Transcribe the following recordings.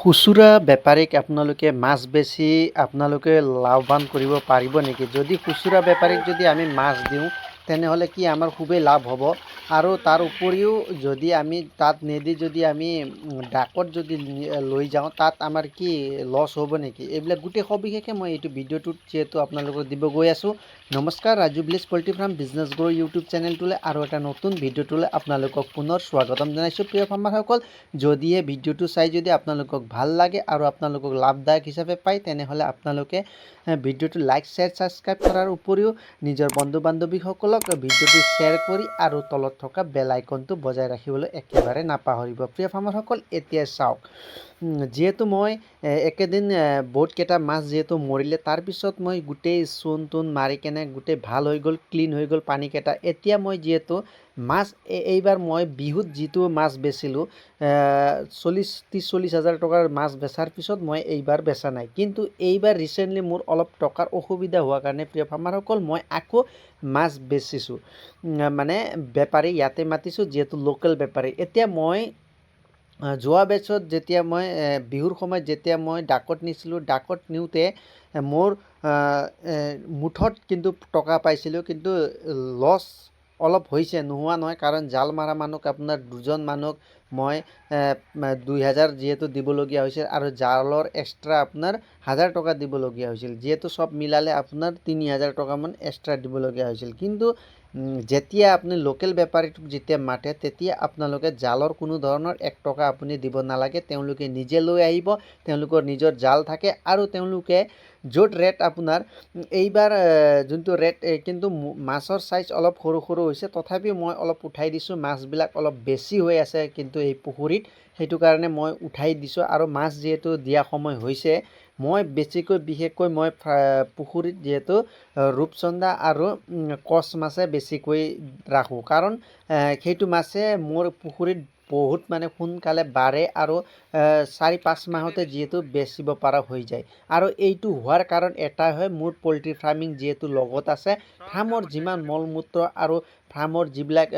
খুচুৰা বেপাৰীক আপোনালোকে মাছ বেচি আপোনালোকে লাভৱান কৰিব পাৰিব নেকি? যদি খুচুৰা বেপাৰীক যদি আমি মাছ দিওঁ তেনেহ'লে কি আমাৰ খুবেই লাভ হ'ব। আৰু তাৰ উপৰিও যদি আমি তাত নিদি যদি আমি ডাকত যদি লৈ যাওঁ তাত আমাৰ কি লছ হ'ব নেকি? এইবিলাক গোটেই সবিশেষে মই এইটো ভিডিঅ'টোত যিহেতু আপোনালোকক দিব গৈ আছোঁ। নমস্কাৰ, Raju village poultry farm business গ্ৰ' ইউটিউব চেনেলটোলৈ আৰু এটা নতুন ভিডিঅ'টোলৈ আপোনালোকক পুনৰ স্বাগতম জনাইছোঁ। প্ৰিয় ফাৰ্মাৰসকল, যদিহে ভিডিঅ'টো চাই যদি আপোনালোকক ভাল লাগে আৰু আপোনালোকক লাভদায়ক হিচাপে পায় তেনেহ'লে আপোনালোকে ভিডিঅ'টো লাইক, শ্বেয়াৰ, ছাবস্ক্ৰাইব কৰাৰ উপৰিও নিজৰ বন্ধু বান্ধৱীসকলক ভিডিঅ'টো শ্বেয়াৰ কৰি আৰু তলত থকা বেল আইকনটো বজাই ৰাখিবলৈ একেবাৰে নাপাহৰিব। প্ৰিয় ফাৰ্মাৰসকল, এতিয়া চাওক, যিহেতু মই একেদিন বহুতকেইটা মাছ যিহেতু মৰিলে, তাৰপিছত মই গোটেই চূণ তুণ মাৰি কেনে গোটেই ভাল হৈ গ'ল, ক্লিন হৈ গ'ল পানীকেইটা। এতিয়া মই যিহেতু মাছ এইবাৰ মই বিহুত যিটো মাছ বেচিলোঁ 30-40 হাজাৰ টকাৰ মাছ বেচাৰ পিছত মই এইবাৰ বেচা নাই। কিন্তু এইবাৰ ৰিচেণ্টলি মোৰ অলপ টকাৰ অসুবিধা হোৱাৰ কাৰণে প্ৰিয় ফাৰ্মাৰসকল মই আকৌ মাছ বেচিছোঁ। মানে বেপাৰী ইয়াতে মাতিছোঁ, যিহেতু লোকেল বেপাৰী। এতিয়া মই যোৱা বেচত যেতিয়া মই বিহুৰ সময়ত যেতিয়া মই ডাকত নিছিলোঁ, ডাকত নিওঁতে মোৰ মুঠত কিন্তু টকা পাইছিলোঁ, কিন্তু লছ অলপ হৈছে, নোহোৱা নহয়। কাৰণ জাল মাৰা মানুহক আপোনাৰ দুজন মানুহক মই 2000 যিহেতু দিবলগীয়া হৈছিল আৰু জালৰ এক্সট্ৰা আপোনাৰ 1000 টকা দিবলগীয়া হৈছিল। যিহেতু চব মিলালে আপোনাৰ 3000 টকামান এক্সট্ৰা দিবলগীয়া হৈছিল। কিন্তু যেতিয়া আপুনি লোকেল বেপাৰীটোক যেতিয়া মাতে তেতিয়া আপোনালোকে জালৰ কোনো ধৰণৰ 1 টকা আপুনি দিব নালাগে। তেওঁলোকে নিজে লৈ আহিব, তেওঁলোকৰ নিজৰ জাল থাকে আৰু তেওঁলোকে য'ত ৰেট আপোনাৰ এইবাৰ যোনটো ৰেট, কিন্তু মাছৰ চাইজ অলপ সৰু সৰু হৈছে, তথাপিও মই অলপ উঠাই দিছোঁ। মাছবিলাক অলপ বেছি হৈ আছে কিন্তু এই পুখুৰীত, সেইটো কাৰণে মই উঠাই দিছোঁ। আৰু মাছ যিহেতু দিয়া সময় হৈছে, মই বিশেষকৈ মই পুখুৰীত যিহেতু ৰূপচন্দা আৰু কচ মাছে বেছিকৈ ৰাখোঁ। কাৰণ সেইটো মাছে মোৰ পুখুৰীত বহুত মানে সোনকালে বাঢ়ে আৰু 4-5 মাহতে যিহেতু বেচিব পৰা হৈ যায়। আৰু এইটো হোৱাৰ কাৰণ এটাই হয়, মোৰ পল্ট্ৰি ফাৰ্মিং যিহেতু লগত আছে, ফাৰ্মৰ যিমান মল মূত্ৰ আৰু ফাৰ্মৰ যিবিলাক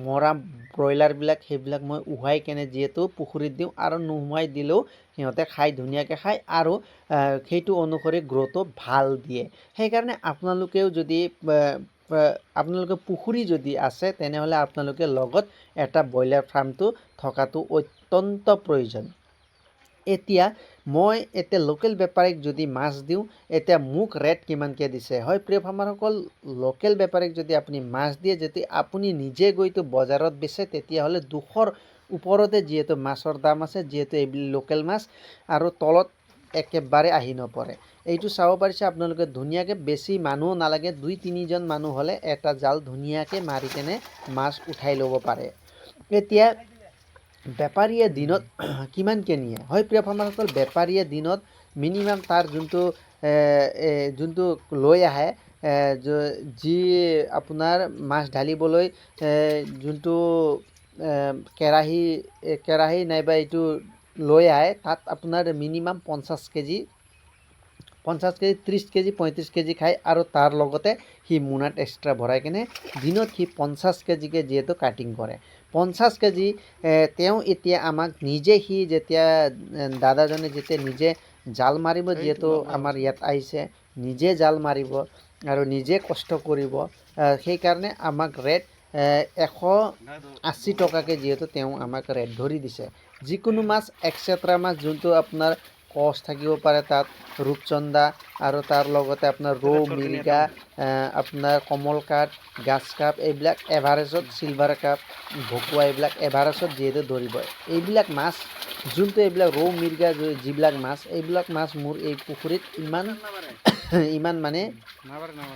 মৰা ব্ৰইলাৰবিলাক সেইবিলাক মই উহাই কেনে যিহেতু পুখুৰীত দিওঁ, আৰু নুহুমাই দিলেও সিহঁতে খাই ধুনীয়াকৈ খায় আৰু সেইটো অনুসৰি গ্ৰ'থো ভাল দিয়ে। সেইকাৰণে আপোনালোকেও যদি আপোনালোকে পুখুৰী যদি আছে তেনেহ'লে আপোনালোকে লগত এটা ব্ৰইলাৰ ফাৰ্মটো থকাটো অত্যন্ত প্ৰয়োজন। এতিয়া মই লোকেল বেপাৰীক যদি মাছ দিওঁ, এতিয়া মোক ৰেট কিমানকৈ দিছে? হয় প্ৰিয় ফাৰ্মাৰসকল, লোকেল বেপাৰীক যদি আপুনি মাছ দিয়ে, যদি আপুনি নিজে গৈতো বজাৰত বেচে তেতিয়াহ'লে 200ৰ ওপৰতে যিহেতু মাছৰ দাম আছে, যিহেতু এইবিলাক লোকেল মাছ আৰু তলত একেবাৰে আহি নপৰে। এইটো চাব পাৰিছে আপোনালোকে ধুনীয়াকৈ, বেছি মানুহ নালাগে, 2-3 জন মানুহ হ'লে এটা জাল ধুনীয়াকৈ মাৰি কেনে মাছ উঠাই ল'ব পাৰে। এতিয়া বেপাৰীয়ে দিনত কিমানকৈ নিয়ে? হয় প্ৰিয় ফাৰ্মাৰসকল, বেপাৰীয়ে দিনত মিনিমাম তাৰ যোনটো লৈ আহে, যি আপোনাৰ মাছ ঢালিবলৈ যোনটো কেৰাহী নাইবা এইটো লৈ আহে, তাত আপোনাৰ মিনিমাম 50 কেজি, 30 কেজি 35 কেজি খায়। আৰু তাৰ লগতে সি মোনাত এক্সট্ৰা ভৰাই কেনে দিনত সি 50 কেজিকৈ যিহেতু কাটিং কৰে। 50 কেজি তেওঁ এতিয়া আমাক নিজে, সি যেতিয়া দাদাজনে যেতিয়া নিজে জাল মাৰিব, যিহেতু আমাৰ ইয়াত আহিছে, নিজে জাল মাৰিব আৰু নিজে কষ্ট কৰিব, সেইকাৰণে আমাক ৰেট 180 টকাকৈ যিহেতু তেওঁ আমাক ৰেট ধৰি দিছে। যিকোনো মাছ এক্সেট্ৰা মাছ যোনটো আপোনাৰ কচ থাকিব পাৰে, তাত ৰূপচন্দা আৰু তাৰ লগতে আপোনাৰ ৰৌ, মিৰিকা, আপোনাৰ কমল কাট, গাছ কাপ, এইবিলাক এভাৰেজত, চিলভাৰ কাপ, ভকুৱা, এইবিলাক এভাৰেজত যিহেতু ধৰিব। এইবিলাক মাছ যোনটো এইবিলাক ৰৌ, মিৰিকা যিবিলাক মাছ, এইবিলাক মাছ মোৰ এই পুখুৰীত ইমান মানে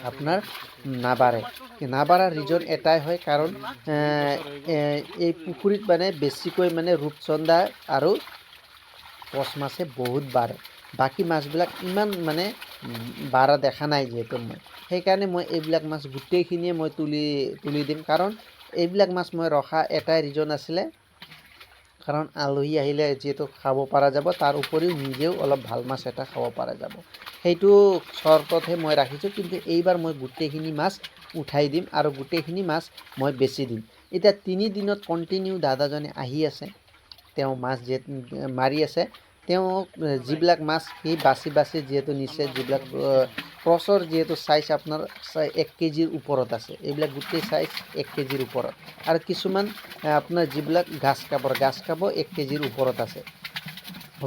আপোনাৰ নাবাঢ়াৰ ৰিজন এটাই হয়, কাৰণ এই পুখুৰীত মানে বেছিকৈ মানে ৰূপচন্দা আৰু কচ মাছে বহুত বাঢ়ে। বাকী মাছবিলাক ইমান মানে বাঢ়া দেখা নাই যিহেতু মই, সেইকাৰণে মই এইবিলাক মাছ গোটেইখিনিয়ে মই তুলি দিম। কাৰণ এইবিলাক মাছ মই ৰখা এটাই ৰিজন আছিলে, কাৰণ আলহী আহিলে যিহেতু খাব পৰা যাব, তাৰ উপৰিও নিজেও অলপ ভাল মাছ এটা খাব পৰা যাব, সেইটো চৰ্ততহে মই ৰাখিছোঁ। কিন্তু এইবাৰ মই গোটেইখিনি মাছ উঠাই দিম আৰু গোটেইখিনি মাছ মই বেচি দিম। এতিয়া 3 দিনত কণ্টিনিউ দাদাজনে আহি আছে, তেওঁ মাছ মাৰি আছে। তেওঁক যিবিলাক মাছ সি বাছি বাছি যিহেতু নিছে, যিবিলাক ক্ৰছৰ যিহেতু চাইজ আপোনাৰ 1 কেজিৰ ওপৰত আছে, এইবিলাক গোটেই চাইজ 1 কেজিৰ ওপৰত, আৰু কিছুমান আপোনাৰ যিবিলাক গাছ কাপ 1 কেজিৰ ওপৰত আছে।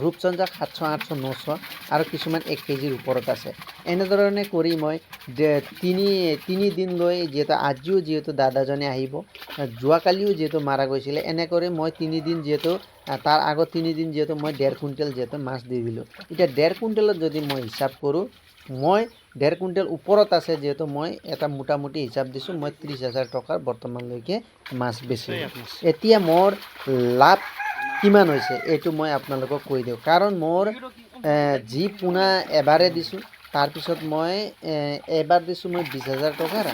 ৰূপচন্দা 700, 800, 900 আৰু কিছুমান 1 কেজিৰ ওপৰত আছে। এনেধৰণে কৰি মই তিনি দিন লৈ, যিহেতু আজিও যিহেতু দাদাজনে আহিব, যোৱাকালিও যিহেতু মাৰা গৈছিলে, এনেকৈ মই 3 দিন যিহেতু তাৰ আগত 3 দিন যিহেতু মই 1.5 কুইণ্টেল যিহেতু মাছ দি দিলোঁ। এতিয়া 1.5 কুইণ্টেলত যদি মই হিচাপ কৰোঁ, মই 1.5 কুইণ্টেল ওপৰত আছে যিহেতু মই এটা মোটামুটি হিচাপ দিছোঁ, মই 30,000 টকাৰ বৰ্তমানলৈকে মাছ বেচিলোঁ। এতিয়া মোৰ লাভ কিমান হৈছে এইটো মই আপোনালোকক কৈ দিওঁ। কাৰণ মোৰ যি পোনা এবাৰে দিছোঁ, তাৰপিছত মই এবাৰ দিছোঁ মই 20,000 টকাৰ,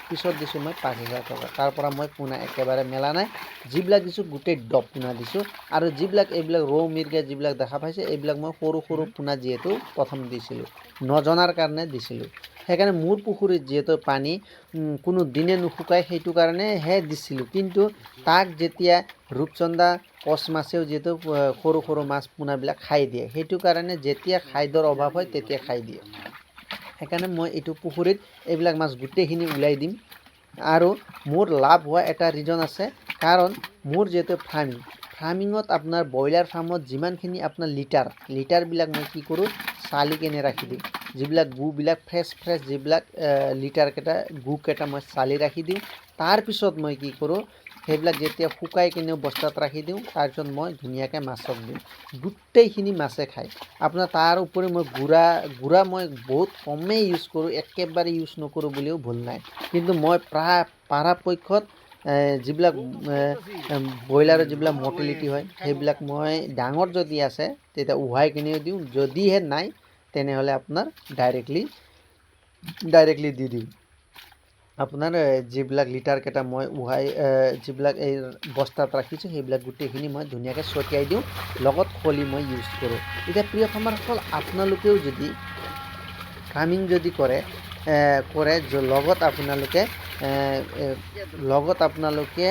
পিছত দিছোঁ মই 5,000 টকা। তাৰ পৰা মই পোনা একেবাৰে মেলা নাই, যিবিলাক দিছোঁ গোটেই ডব পোনা দিছোঁ। আৰু এইবিলাক ৰৌ মিৰ্গা যিবিলাক দেখা পাইছে, এইবিলাক মই সৰু সৰু পোনা যিহেতু প্ৰথম দিছিলোঁ, নজনাৰ কাৰণে দিছিলোঁ। সেইকাৰণে মোৰ পুখুৰীত যিহেতু পানী কোনো দিনে নুশুকায়, সেইটো কাৰণেহে দিছিলোঁ। কিন্তু তাক যেতিয়া ৰূপচন্দা কচ মাছেও যিহেতু সৰু সৰু মাছ পোনাবিলাক খাই দিয়ে, সেইটো কাৰণে যেতিয়া খাদ্যৰ অভাৱ হয় তেতিয়া খাই দিয়ে। সেইকাৰণে মই এইটো পুখুৰীত এইবিলাক মাছ গোটেইখিনি ওলাই দিম। আৰু মোৰ লাভ হোৱা এটা ৰিজন আছে, কাৰণ মোৰ যিহেতু ফাৰ্মিঙত আপোনাৰ ব্ৰইলাৰ ফাৰ্মত যিমানখিনি আপোনাৰ লিটাৰবিলাক মই কি কৰোঁ, চালি কেনে ৰাখি দিওঁ। যিবিলাক গুবিলাক ফ্ৰেছ যিবিলাক লিটাৰকেইটা গুকেইটা মই চালি ৰাখি দিওঁ। তাৰপিছত মই কি কৰোঁ, সেইবিলাক যেতিয়া শুকাই কিনেও বস্তাত ৰাখি দিওঁ, তাৰপিছত মই ধুনীয়াকৈ মাছক দিওঁ। গোটেইখিনি মাছে খায়। আপোনাৰ তাৰ উপৰি মই গুড়া মই বহুত কমেই ইউজ কৰোঁ, একেবাৰে ইউজ নকৰোঁ বুলিও ভুল নাই। কিন্তু মই পৰাপক্ষত যিবিলাক ব্ৰইলাৰৰ যিবিলাক মৰ্টেলিটি হয়, সেইবিলাক মই ডাঙৰ যদি আছে তেতিয়া উহাই কিনেও দিওঁ, যদিহে নাই তেনেহ'লে আপোনাৰ ডাইৰেক্টলি দি দিওঁ। আপোনাৰ যিবিলাক লিটাৰকেইটা মই যিবিলাক এই বস্তাত ৰাখিছোঁ, সেইবিলাক গোটেইখিনি মই ধুনীয়াকৈ ছটিয়াই দিওঁ, লগত খলি মই ইউজ কৰোঁ। এতিয়া প্ৰিয় ফাৰ্মাৰসকল, আপোনালোকেও যদি ফাৰ্মিং যদি কৰে, লগত আপোনালোকে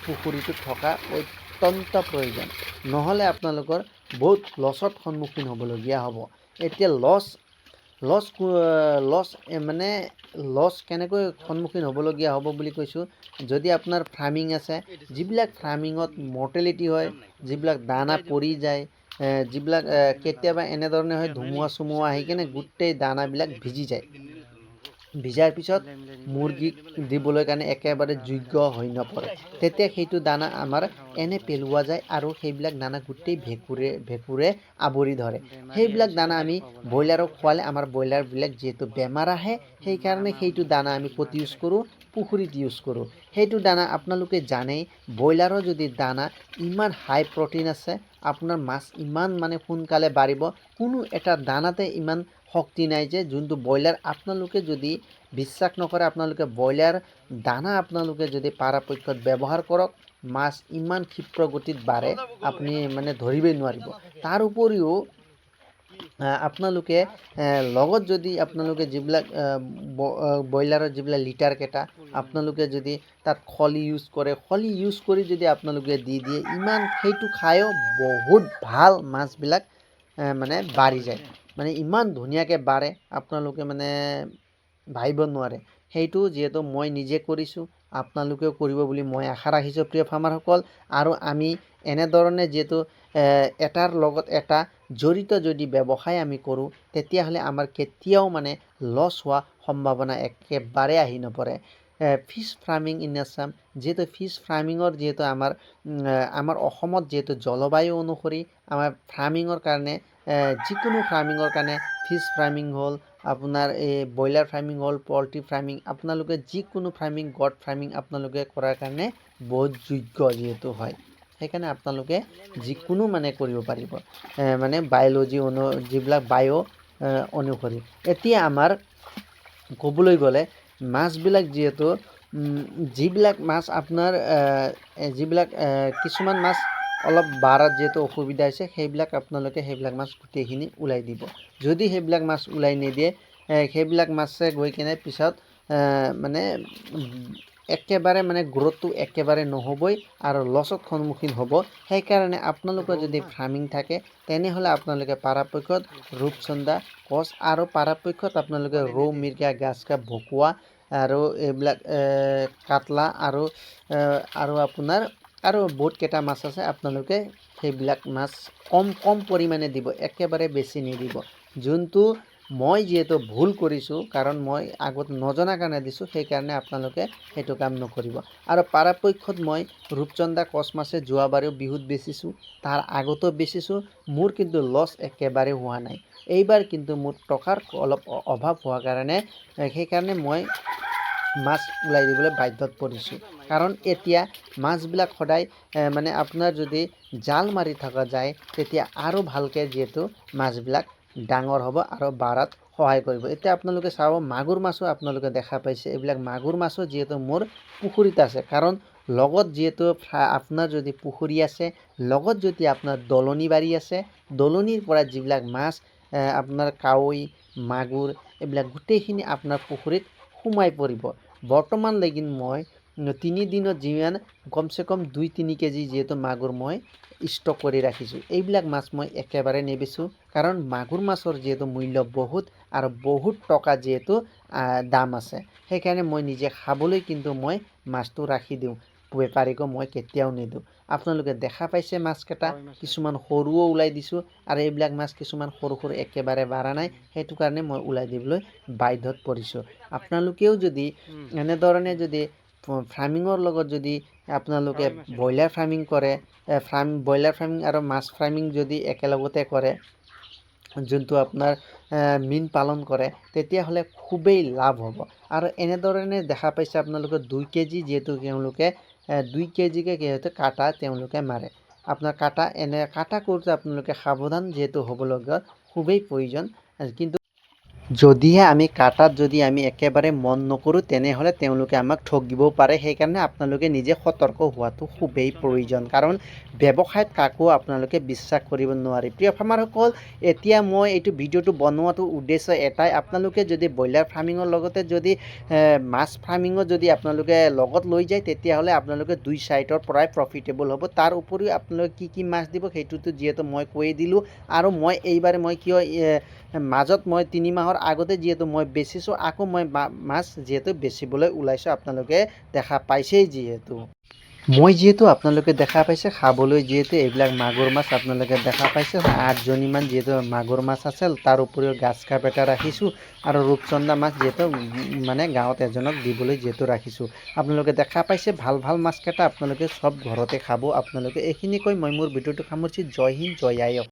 পুখুৰীটোত থকা অত্যন্ত প্ৰয়োজন। নহ'লে আপোনালোকৰ বহুত লছত সন্মুখীন হ'বলগীয়া হ'ব। এতিয়া লছ কেনেকৈ সন্মুখীন হ'বলগীয়া হ'ব বুলি কৈছোঁ, যদি আপোনাৰ ফাৰ্মিং আছে, যিবিলাক ফাৰ্মিঙত মৰ্টেলিটি হয়, যিবিলাক দানা পৰি যায়, যিবিলাক কেতিয়াবা এনেধৰণে হয় ধুমুহা আহি কিনে গোটেই দানাবিলাক ভিজি যায়। ভিজাৰ পিছত মুৰ্গীক দিবলৈ কাৰণে একেবাৰে যোগ্য হৈ নপৰে, তেতিয়া সেইটো দানা আমাৰ এনে পেলোৱা যায়, আৰু সেইবিলাক দানা গোটেই ভেঁকুৰে আৱৰি ধৰে। সেইবিলাক দানা আমি ব্ৰইলাৰক খোৱালে আমাৰ ব্ৰইলাৰবিলাক যিহেতু বেমাৰ আহে, সেইকাৰণে সেইটো দানা আমি ক'ত ইউজ কৰোঁ, পুখুৰীত ইউজ কৰোঁ। সেইটো দানা আপোনালোকে জানেই, ব্ৰইলাৰৰ যদি দানা ইমান হাই প্ৰটিন আছে, আপোনাৰ মাছ ইমান সোনকালে বাঢ়িব। কোনো এটা দানাতে ইমান শক্তি নাই যে যোনটো ব্ৰইলাৰ, আপোনালোকে যদি বিশ্বাস নকৰে, আপোনালোকে ব্ৰইলাৰ দানা আপোনালোকে যদি পৰাপক্ষত ব্যৱহাৰ কৰক, মাছ ইমান ক্ষিপ্ৰ গতিত বাঢ়ে আপুনি ধৰিবই নোৱাৰিব। তাৰ উপৰিও আপোনালোকে লগত যদি আপোনালোকে যিবিলাক ব্ৰইলাৰৰ যিবিলাক লিটাৰকেইটা আপোনালোকে যদি তাত খলি ইউজ কৰি যদি আপোনালোকে দি দিয়ে, সেইটো খায়ো বহুত ভাল মাছবিলাক বাঢ়ি যায়। ইমান ধুনীয়াকৈ বাঢ়ে, আপোনালোকে ভাবিব নোৱাৰে। সেইটো যিহেতু মই নিজে কৰিছোঁ, আপোনালোকেও কৰিব বুলি মই আশা ৰাখিছোঁ প্ৰিয় ফাৰ্মাৰসকল। আৰু আমি এনেধৰণে যিহেতু এটাৰ লগত এটা জড়িত যদি ব্যৱসায় আমি কৰোঁ, তেতিয়াহ'লে আমাৰ কেতিয়াও লছ হোৱা সম্ভাৱনা একেবাৰে আহি নপৰে। ফিছ ফাৰ্মিং ইন আছাম, যিহেতু ফিছ ফাৰ্মিঙৰ যিহেতু আমাৰ অসমত যিহেতু জলবায়ু অনুসৰি আমাৰ ফাৰ্মিঙৰ কাৰণে, যিকোনো ফাৰ্মিঙৰ কাৰণে, ফিছ ফাৰ্মিং হ'ল, আপোনাৰ এই ব্ৰইলাৰ ফাৰ্মিং হ'ল, পল্ট্ৰি ফাৰ্মিং, আপোনালোকে যিকোনো ফাৰ্মিং, গড ফাৰ্মিং আপোনালোকে কৰাৰ কাৰণে বহুত যোগ্য যিহেতু হয়, সেইকাৰণে আপোনালোকে যিকোনো কৰিব পাৰিব, বায়'লজি যিবিলাক অনুসৰি। এতিয়া আমাৰ ক'বলৈ গ'লে মাছবিলাক যিহেতু যিবিলাক মাছ আপোনাৰ কিছুমান মাছ অলপ বাঢ়াত যিহেতু অসুবিধা হৈছে, সেইবিলাক মাছ গোটেইখিনি ওলাই দিব। যদি সেইবিলাক মাছ ওলাই নিদিয়ে, সেইবিলাক মাছে গৈ কিনে পিছত একেবাৰে মানে গ্ৰ'থটো একেবাৰে নহ'বই আৰু লছত সন্মুখীন হ'ব। সেইকাৰণে আপোনালোকৰ যদি ফাৰ্মিং থাকে তেনেহ'লে আপোনালোকে পৰাপক্ষত ৰূপচন্দা, কচ আৰু পৰাপক্ষত আপোনালোকে ৰৌ, মিৰ্গা, গাজ কাপ, ভকুৱা আৰু এইবিলাক কাটলা আৰু আপোনাৰ আৰু বহুত কেইটা মাছ আছে। আপোনালোকে সেইবিলাক মাছ কম পৰিমাণে দিব, একেবাৰে বেছি নিদিব। যোনটো মই যিহেতু ভুল কৰিছোঁ, কাৰণ মই আগত নজনা কাৰণে দিছোঁ, সেইকাৰণে আপোনালোকে সেইটো কাম নকৰিব। আৰু পৰাপক্ষত মই ৰূপচন্দা, কচ মাছে যোৱাবাৰেও বিহুত বেচিছোঁ, তাৰ আগতো বেচিছোঁ। মোৰ কিন্তু লছ একেবাৰে হোৱা নাই। এইবাৰ কিন্তু মোৰ টকাৰ অলপ অভাৱ হোৱাৰ কাৰণে সেইকাৰণে মই মাছ ওলাই দিবলৈ বাধ্যত পৰিছোঁ। কাৰণ এতিয়া মাছবিলাক সদায় মানে আপোনাৰ যদি জাল মাৰি থকা যায় তেতিয়া আৰু ভালকৈ যিহেতু মাছবিলাক ডাঙৰ হ'ব আৰু বাঢ়াত সহায় কৰিব। এতিয়া আপোনালোকে চাব, মাগুৰ মাছো আপোনালোকে দেখা পাইছে। এইবিলাক মাগুৰ মাছো যিহেতু মোৰ পুখুৰীত আছে, কাৰণ লগত যিহেতু আপোনাৰ যদি পুখুৰী আছে, লগত যদি আপোনাৰ দলনি বাৰী আছে, দলনিৰ পৰা যিবিলাক মাছ আপোনাৰ কাৱৈ, মাগুৰ এইবিলাক গোটেইখিনি আপোনাৰ পুখুৰীত সোমাই পৰিব। বৰ্তমানলৈকে মই 3 দিনত যিমান কমচে কম 2-3 কেজি যিহেতু মাগুৰ মই ষ্টক কৰি ৰাখিছোঁ। এইবিলাক মাছ মই একেবাৰে নেবেচোঁ, কাৰণ মাগুৰ মাছৰ যিহেতু মূল্য বহুত আৰু বহুত টকা যিহেতু দাম আছে। সেইকাৰণে মই নিজে খাবলৈ কিন্তু মই মাছটো ৰাখি দিওঁ, বেপাৰীকো মই কেতিয়াও নিদিওঁ। আপোনালোকে দেখা পাইছে মাছকেইটা, কিছুমান সৰুও ওলাই দিছোঁ আৰু এইবিলাক মাছ কিছুমান সৰু একেবাৰে বাঢ়া নাই, সেইটো কাৰণে মই ওলাই দিবলৈ বাধ্যত পৰিছোঁ। আপোনালোকেও যদি এনেধৰণে যদি ফাৰ্মিঙৰ লগত যদি আপোনালোকে ব্ৰইলাৰ ফাৰ্মিং কৰে, ব্ৰইলাৰ ফাৰ্মিং আৰু মাছ ফাৰ্মিং যদি একেলগতে কৰে, যোনটো আপোনাৰ মীন পালন কৰে, তেতিয়াহ'লে খুবেই লাভ হ'ব। আৰু এনেধৰণে দেখা পাইছে আপোনালোকে 2 কেজি যিহেতু তেওঁলোকে 2 কেজিকৈ যিহেতু কাটা তেওঁলোকে মাৰে। আপোনাৰ কাটা কৰোঁতে আপোনালোকে সাৱধান যিহেতু হ'ব লগা খুবেই প্ৰয়োজন। কিন্তু যদিহে আমি কাটাত যদি আমি একেবাৰে মন নকৰোঁ, তেনেহ'লে তেওঁলোকে আমাক ঠগিবও পাৰে। সেইকাৰণে আপোনালোকে নিজে সতৰ্ক হোৱাটো খুবেই প্ৰয়োজন, কাৰণ ব্যৱসায়ত কাকো আপোনালোকে বিশ্বাস কৰিব নোৱাৰি। প্ৰিয় ফাৰ্মাৰসকল, এতিয়া মই এইটো ভিডিঅ'টো বনোৱাটো উদ্দেশ্য এটাই, আপোনালোকে যদি ব্ৰইলাৰ ফাৰ্মিঙৰ লগতে যদি মাছ ফাৰ্মিঙো যদি আপোনালোকে লগত লৈ যায়, তেতিয়াহ'লে আপোনালোকে 2 ছাইডৰ পৰাই প্ৰফিটেবল হ'ব। তাৰ উপৰিও আপোনালোকে কি মাছ দিব সেইটোতো যিহেতু মই কৈয়ে দিলোঁ। আৰু মই এইবাৰ মই কিয় মাজত মই 3 মাহৰ আগতে যিহেতু মই বেচিছোঁ, আকৌ মই মাছ যিহেতু বেচিবলৈ ওলাইছোঁ, আপোনালোকে দেখা পাইছেই। যিহেতু আপোনালোকে দেখা পাইছে, খাবলৈ যিহেতু এইবিলাক মাগুৰ মাছ আপোনালোকে দেখা পাইছে, 8জনীমান যিহেতু মাগুৰ মাছ আছে। তাৰ উপৰিও গাজ কাপ এটা ৰাখিছোঁ আৰু ৰূপচন্দা মাছ যিহেতু মানে গাঁৱত এজনক দিবলৈ যিহেতু ৰাখিছোঁ। আপোনালোকে দেখা পাইছে ভাল মাছকেইটা আপোনালোকে চব ঘৰতে খাব। আপোনালোকে এইখিনি কৈ মই মোৰ ভিডিঅ'টো সামৰিছোঁ। জয় হিন্দ, জয় আই অসম।